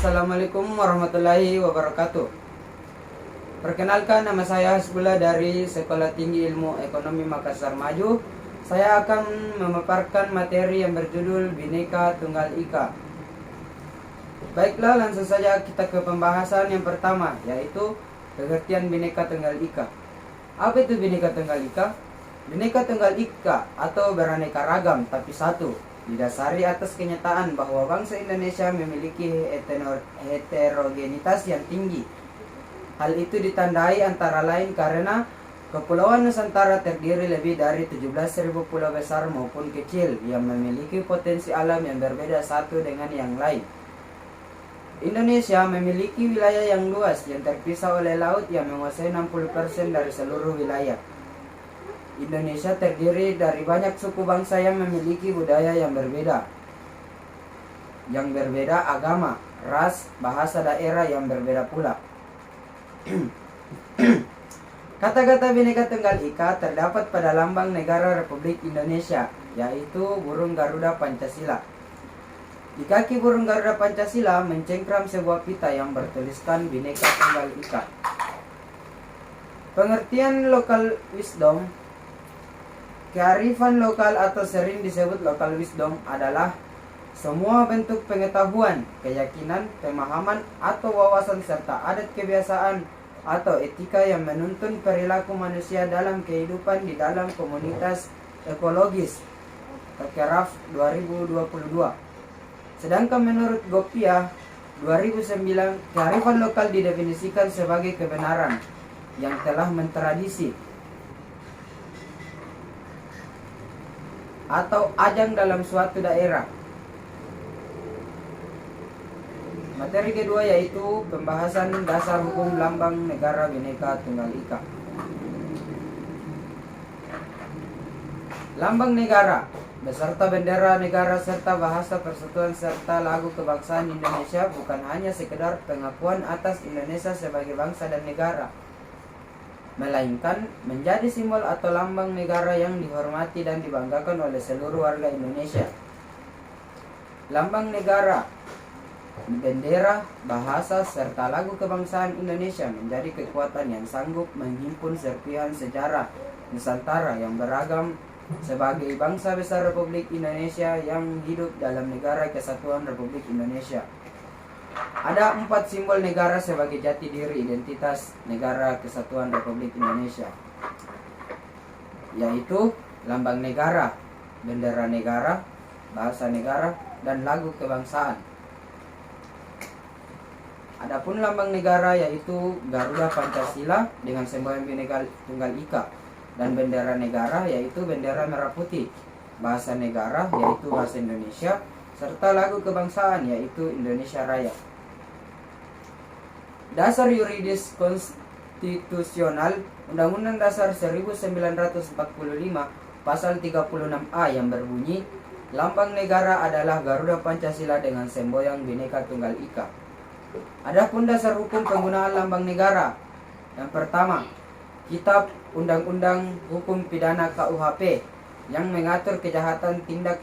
Assalamualaikum warahmatullahi wabarakatuh. Perkenalkan, nama saya Hasbullah dari Sekolah Tinggi Ilmu Ekonomi Makassar Maju. Saya akan memaparkan materi yang berjudul Bhinneka Tunggal Ika. Baiklah, langsung saja kita ke pembahasan yang pertama, yaitu pengertian Bhinneka Tunggal Ika. Apa itu Bhinneka Tunggal Ika? Bhinneka Tunggal Ika atau beraneka ragam tapi satu, didasari atas kenyataan bahwa bangsa Indonesia memiliki heterogenitas yang tinggi. Hal itu ditandai antara lain karena Kepulauan Nusantara terdiri lebih dari 17.000 pulau besar maupun kecil yang memiliki potensi alam yang berbeda satu dengan yang lain. Indonesia memiliki wilayah yang luas yang terpisah oleh laut yang menguasai 60% dari seluruh wilayah. Indonesia terdiri dari banyak suku bangsa yang memiliki budaya yang berbeda, agama, ras, bahasa daerah yang berbeda pula. Kata-kata Bhinneka Tunggal Ika terdapat pada lambang negara Republik Indonesia, yaitu burung Garuda Pancasila. Di kaki burung Garuda Pancasila mencengkram sebuah pita yang bertuliskan Bhinneka Tunggal Ika. Pengertian local wisdom. Kearifan lokal atau sering disebut local wisdom adalah semua bentuk pengetahuan, keyakinan, pemahaman, atau wawasan serta adat kebiasaan atau etika yang menuntun perilaku manusia dalam kehidupan di dalam komunitas ekologis. Kekeraf 2022. Sedangkan menurut Gopiah 2009, kearifan lokal didefinisikan sebagai kebenaran yang telah mentradisi atau ajang dalam suatu daerah. Materi kedua yaitu pembahasan dasar hukum lambang negara Bhinneka Tunggal Ika. Lambang negara beserta bendera negara serta bahasa persatuan serta lagu kebangsaan Indonesia bukan hanya sekedar pengakuan atas Indonesia sebagai bangsa dan negara, melainkan menjadi simbol atau lambang negara yang dihormati dan dibanggakan oleh seluruh warga Indonesia. Lambang negara, bendera, bahasa, serta lagu kebangsaan Indonesia menjadi kekuatan yang sanggup menghimpun serpihan sejarah Nusantara yang beragam sebagai bangsa besar Republik Indonesia yang hidup dalam Negara Kesatuan Republik Indonesia. Ada 4 simbol negara sebagai jati diri identitas Negara Kesatuan Republik Indonesia, yaitu lambang negara, bendera negara, bahasa negara, dan lagu kebangsaan. Adapun lambang negara yaitu Garuda Pancasila dengan semboyan Bhinneka Tunggal Ika, dan bendera negara yaitu bendera merah putih, bahasa negara yaitu bahasa Indonesia, serta lagu kebangsaan yaitu Indonesia Raya. Dasar yuridis konstitusional Undang-Undang Dasar 1945 Pasal 36A yang berbunyi, lambang negara adalah Garuda Pancasila dengan semboyan Bhinneka Tunggal Ika. Adapun dasar hukum penggunaan lambang negara. Yang pertama, Kitab Undang-Undang Hukum Pidana KUHP yang mengatur kejahatan tingkat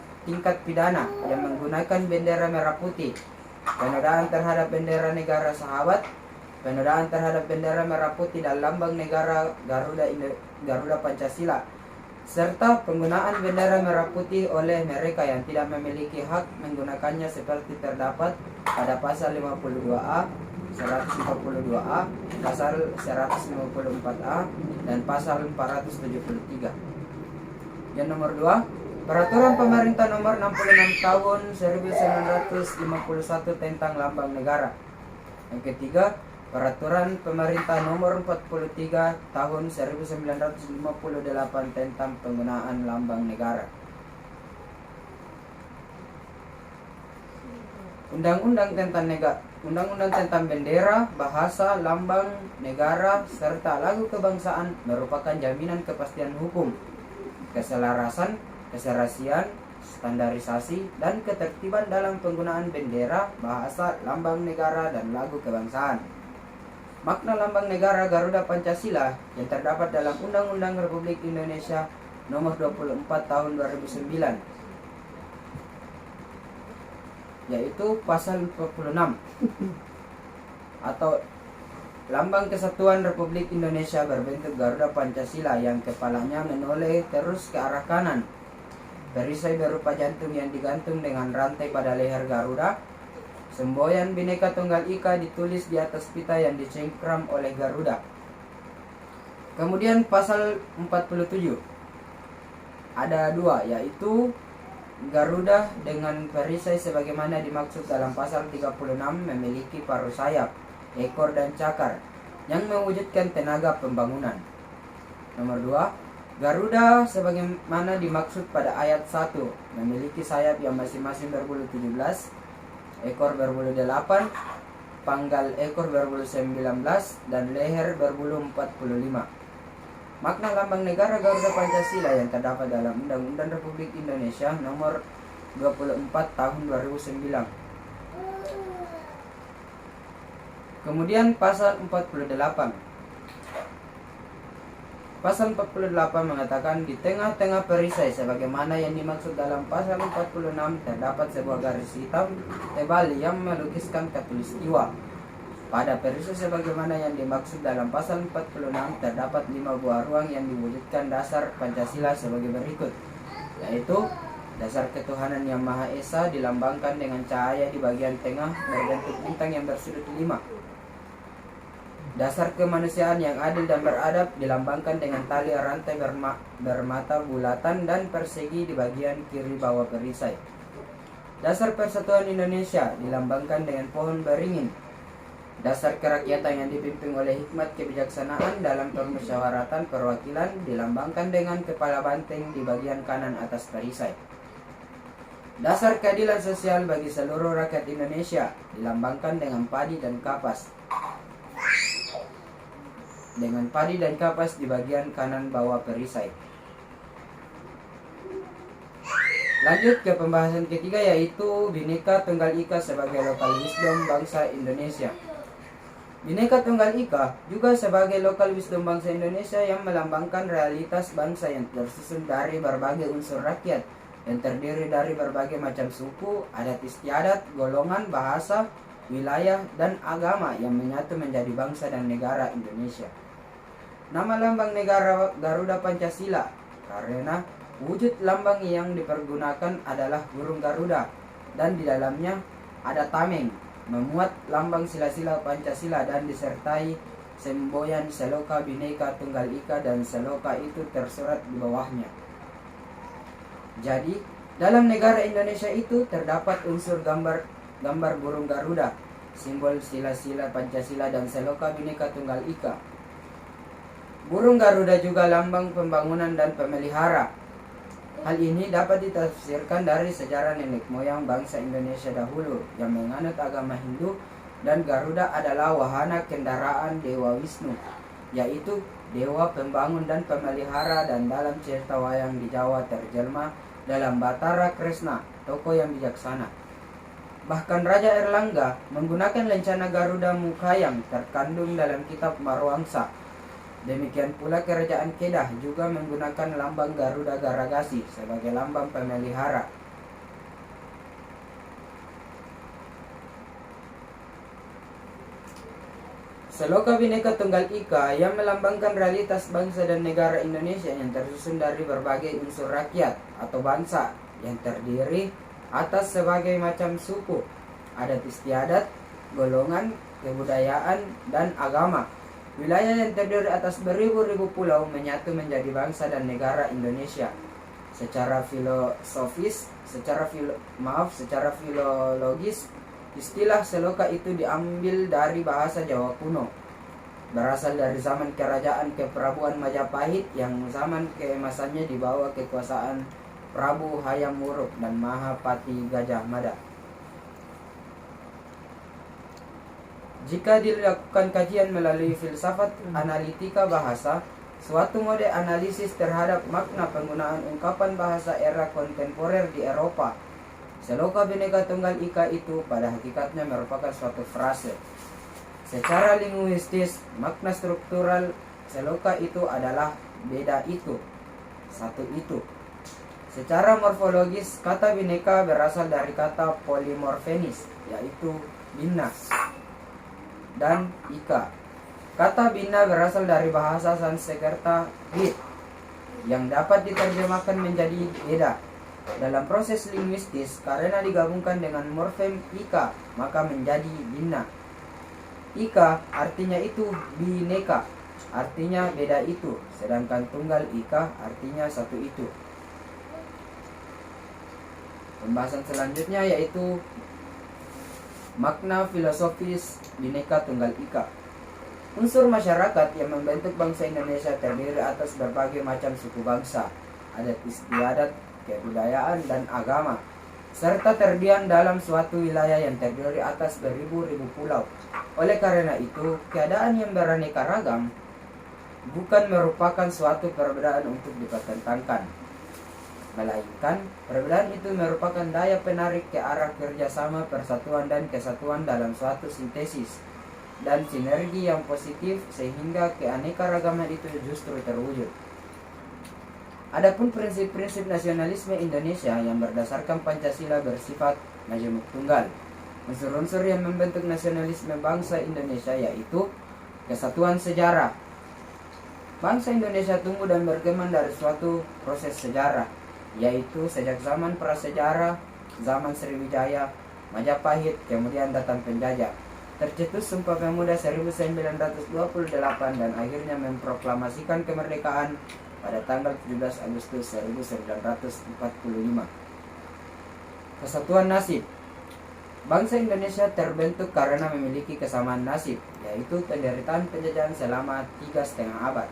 pidana yang menggunakan bendera merah putih, penodaan terhadap bendera negara sahabat, penodaan terhadap bendera merah putih dan lambang negara Garuda Pancasila, serta penggunaan bendera merah putih oleh mereka yang tidak memiliki hak menggunakannya seperti terdapat pada pasal 52A, 152A, pasal 154A, dan pasal 473. Yang nomor 2, Peraturan Pemerintah Nomor 66 Tahun 1951 tentang Lambang Negara. Yang ketiga, Peraturan Pemerintah Nomor 43 Tahun 1958 tentang penggunaan lambang negara. Undang-undang tentang bendera, bahasa, lambang negara, serta lagu kebangsaan merupakan jaminan kepastian hukum, keselarasan, keserasian, standarisasi, dan ketertiban dalam penggunaan bendera, bahasa, lambang negara, dan lagu kebangsaan. Makna lambang negara Garuda Pancasila yang terdapat dalam Undang-Undang Republik Indonesia Nomor 24 Tahun 2009 yaitu pasal 46 atau Lambang Kesatuan Republik Indonesia berbentuk Garuda Pancasila yang kepalanya menoleh terus ke arah kanan. Perisai berupa jantung yang digantung dengan rantai pada leher Garuda. Semboyan Bhinneka Tunggal Ika ditulis di atas pita yang dicengkram oleh Garuda. Kemudian pasal 47 ada dua, yaitu Garuda dengan perisai sebagaimana dimaksud dalam pasal 36 memiliki paruh sayap, ekor dan cakar yang mewujudkan tenaga pembangunan. Nomor 2, Garuda sebagaimana dimaksud pada ayat 1 memiliki sayap yang masing-masing berbulu 17, ekor berbulu 8, panggal ekor berbulu 19, dan leher berbulu 45. Makna lambang negara Garuda Pancasila yang terdapat dalam Undang-Undang Republik Indonesia Nomor 24 Tahun 2009. Kemudian pasal 48. Pasal 48 mengatakan di tengah-tengah perisai sebagaimana yang dimaksud dalam pasal 46 terdapat sebuah garis hitam tebal yang melukiskan khatulistiwa. Pada perisai sebagaimana yang dimaksud dalam pasal 46 terdapat 5 buah ruang yang diwujudkan dasar Pancasila sebagai berikut, yaitu dasar ketuhanan yang Maha Esa dilambangkan dengan cahaya di bagian tengah berbentuk bintang yang bersudut 5. Dasar kemanusiaan yang adil dan beradab dilambangkan dengan tali rantai bermata bulatan dan persegi di bagian kiri bawah perisai. Dasar persatuan Indonesia dilambangkan dengan pohon beringin. Dasar kerakyatan yang dipimpin oleh hikmat kebijaksanaan dalam permusyawaratan perwakilan dilambangkan dengan kepala banteng di bagian kanan atas perisai. Dasar keadilan sosial bagi seluruh rakyat Indonesia dilambangkan dengan padi dan kapas. Dengan padi dan kapas di bagian kanan bawah perisai. Lanjut ke pembahasan ketiga, yaitu Bhinneka Tunggal Ika sebagai lokal wisdom bangsa Indonesia. Bhinneka Tunggal Ika juga sebagai lokal wisdom bangsa Indonesia yang melambangkan realitas bangsa yang tersusun dari berbagai unsur rakyat yang terdiri dari berbagai macam suku, adat istiadat, golongan, bahasa, wilayah, dan agama yang menyatu menjadi bangsa dan negara Indonesia. Nama lambang negara Garuda Pancasila karena wujud lambang yang dipergunakan adalah burung Garuda dan di dalamnya ada tameng memuat lambang sila-sila Pancasila dan disertai semboyan seloka Bhinneka Tunggal Ika dan seloka itu tersurat di bawahnya. Jadi, dalam negara Indonesia itu terdapat unsur gambar burung Garuda, simbol sila-sila Pancasila dan seloka Bhinneka Tunggal Ika. Burung Garuda juga lambang pembangunan dan pemelihara. Hal ini dapat ditafsirkan dari sejarah nenek moyang bangsa Indonesia dahulu yang menganut agama Hindu, dan Garuda adalah wahana kendaraan Dewa Wisnu, yaitu dewa pembangun dan pemelihara, dan dalam cerita wayang di Jawa terjelma dalam Batara Kresna, tokoh yang bijaksana. Bahkan Raja Erlangga menggunakan lencana Garuda Mukhayam terkandung dalam kitab Marwangsa. Demikian pula Kerajaan Kedah juga menggunakan lambang Garuda Garagasi sebagai lambang pemelihara. Seloka Bhinneka Tunggal Ika yang melambangkan realitas bangsa dan negara Indonesia yang tersusun dari berbagai unsur rakyat atau bangsa yang terdiri atas sebagai macam suku, adat istiadat, golongan, kebudayaan, dan agama. Wilayah yang terdiri atas beribu-ribu pulau menyatu menjadi bangsa dan negara Indonesia. Secara filosofis, secara filologis, istilah seloka itu diambil dari bahasa Jawa kuno. Berasal dari zaman kerajaan Keperabuan Majapahit yang zaman keemasannya di bawah kekuasaan Prabu Hayam Wuruk dan Mahapati Gajah Mada. Jika dilakukan kajian melalui filsafat analitika bahasa, suatu mode analisis terhadap makna penggunaan ungkapan bahasa era kontemporer di Eropa, seloka Bhinneka Tunggal Ika itu pada hakikatnya merupakan suatu frase. Secara linguistis, makna struktural seloka itu adalah beda itu, satu itu. Secara morfologis, kata Bhinneka berasal dari kata polymorphenis, yaitu bina dan ika. Kata bina berasal dari bahasa Sanskerta bit, yang dapat diterjemahkan menjadi beda. Dalam proses linguistis, karena digabungkan dengan morfem ika, maka menjadi bina. Ika artinya itu Bhinneka, artinya beda itu, sedangkan tunggal ika artinya satu itu. Pembahasan selanjutnya yaitu makna filosofis Bhinneka Tunggal Ika. Unsur masyarakat yang membentuk bangsa Indonesia terdiri atas berbagai macam suku bangsa, adat istiadat, kebudayaan, dan agama, serta terdiam dalam suatu wilayah yang terdiri atas beribu-ribu pulau. Oleh karena itu, keadaan yang beraneka ragam bukan merupakan suatu perbedaan untuk dipertentangkan, melainkan perbedaan itu merupakan daya penarik ke arah kerjasama, persatuan, dan kesatuan dalam suatu sintesis dan sinergi yang positif, sehingga keanekaragaman itu justru terwujud. Adapun prinsip-prinsip nasionalisme Indonesia yang berdasarkan Pancasila bersifat majemuk tunggal. Unsur-unsur yang membentuk nasionalisme bangsa Indonesia yaitu kesatuan sejarah. Bangsa Indonesia tumbuh dan berkembang dari suatu proses sejarah, yaitu sejak zaman prasejarah, zaman Sriwijaya, Majapahit, kemudian datang penjajah. Tercetus Sumpah Pemuda 1928 dan akhirnya memproklamasikan kemerdekaan pada tanggal 17 Agustus 1945. Kesatuan nasib. Bangsa Indonesia terbentuk karena memiliki kesamaan nasib, yaitu penderitaan penjajahan selama 3,5 abad.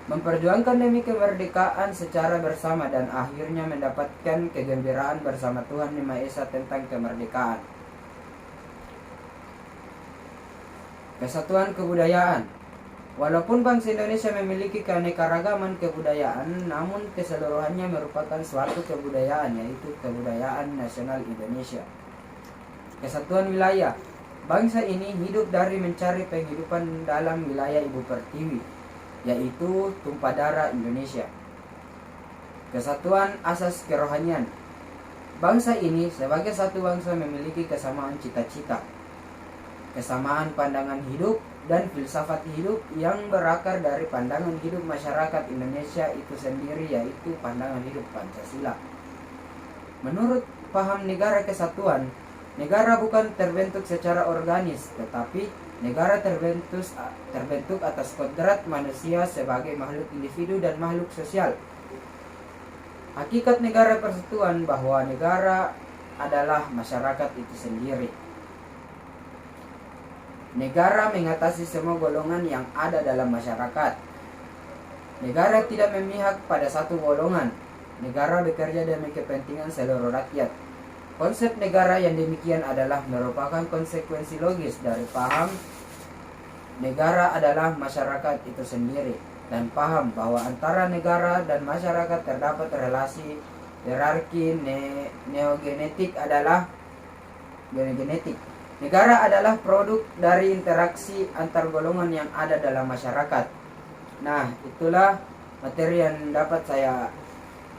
Memperjuangkan demi kemerdekaan secara bersama dan akhirnya mendapatkan kegembiraan bersama Tuhan Yang Maha Esa tentang kemerdekaan. Kesatuan kebudayaan. Walaupun bangsa Indonesia memiliki keanekaragaman kebudayaan, namun keseluruhannya merupakan suatu kebudayaan, yaitu kebudayaan nasional Indonesia. Kesatuan wilayah. Bangsa ini hidup dari mencari penghidupan dalam wilayah Ibu Pertiwi, yaitu tumpah darah Indonesia. Kesatuan asas kerohanian. Bangsa ini sebagai satu bangsa memiliki kesamaan cita-cita, kesamaan pandangan hidup, dan filsafat hidup yang berakar dari pandangan hidup masyarakat Indonesia itu sendiri, yaitu pandangan hidup Pancasila. Menurut paham negara kesatuan, negara bukan terbentuk secara organis, tetapi negara terbentuk atas kodrat manusia sebagai makhluk individu dan makhluk sosial. Hakikat negara persatuan bahwa negara adalah masyarakat itu sendiri. Negara mengatasi semua golongan yang ada dalam masyarakat. Negara tidak memihak pada satu golongan. Negara bekerja demi kepentingan seluruh rakyat. Konsep negara yang demikian adalah merupakan konsekuensi logis dari paham negara adalah masyarakat itu sendiri, dan paham bahwa antara negara dan masyarakat terdapat relasi hierarki neogenetik adalah genetik. Negara adalah produk dari interaksi antar golongan yang ada dalam masyarakat. Nah, itulah materi yang dapat saya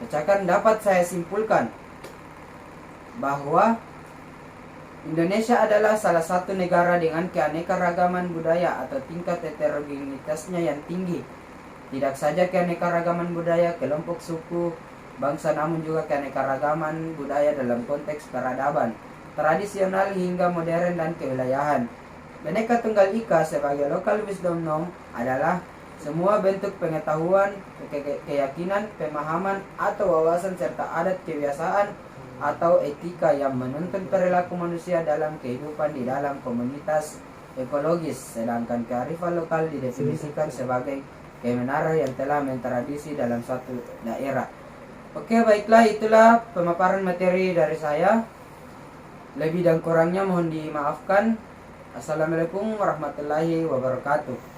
bacakan, dapat saya simpulkan bahwa Indonesia adalah salah satu negara dengan keanekaragaman budaya atau tingkat heterogenitasnya yang tinggi. Tidak saja keanekaragaman budaya kelompok suku bangsa, namun juga keanekaragaman budaya dalam konteks peradaban, tradisional hingga modern dan kewilayahan. Bhinneka Tunggal Ika sebagai local wisdom norm adalah semua bentuk pengetahuan, keyakinan, pemahaman, atau wawasan serta adat kebiasaan atau etika yang menuntun perilaku manusia dalam kehidupan di dalam komunitas ekologis, sedangkan kearifan lokal didefinisikan sebagai kebenaran yang telah mentradisi dalam suatu daerah. Oke, baiklah, itulah pemaparan materi dari saya. Lebih dan kurangnya mohon dimaafkan. Assalamualaikum warahmatullahi wabarakatuh.